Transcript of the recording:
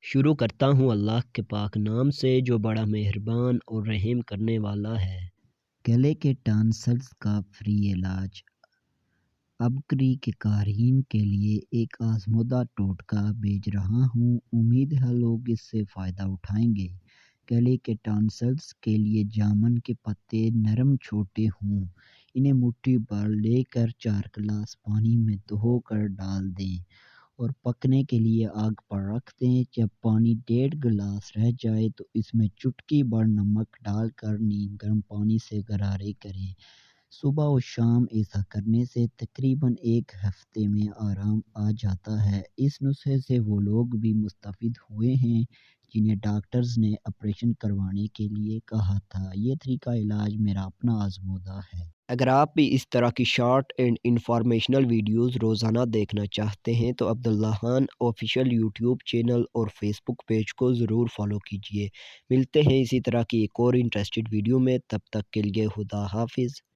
شروع کرتا ہوں اللہ کے پاک نام سے جو بڑا مہربان اور رحم کرنے والا ہے۔ گلے کے ٹانسلز کا فری علاج۔ ابکری کے قارئین کے لیے ایک آزمودہ ٹوٹکا بھیج رہا ہوں، امید ہے لوگ اس سے فائدہ اٹھائیں گے۔ گلے کے ٹانسلز کے لیے جامن کے پتے نرم چھوٹے ہوں، انہیں مٹھی بھر لے کر 4 گلاس پانی میں دھو کر ڈال دیں اور پکنے کے لیے آگ پر رکھ دیں۔ جب پانی 1.5 گلاس رہ جائے تو اس میں چٹکی بھر نمک ڈال کر نیم گرم پانی سے غرارے کریں۔ صبح و شام ایسا کرنے سے تقریباً 1 ہفتے میں آرام آ جاتا ہے۔ اس نسخے سے وہ لوگ بھی مستفید ہوئے ہیں جنہیں ڈاکٹرز نے آپریشن کروانے کے لیے کہا تھا۔ یہ طریقہ علاج میرا اپنا آزمودہ ہے۔ اگر آپ بھی اس طرح کی شارٹ اینڈ انفارمیشنل ویڈیوز روزانہ دیکھنا چاہتے ہیں تو Abdullah Khan official YouTube channel اور فیس بک پیج کو ضرور فالو کیجیے۔ ملتے ہیں اسی طرح کی ایک اور انٹرسٹڈ ویڈیو میں، تب تک کے لیے خدا حافظ۔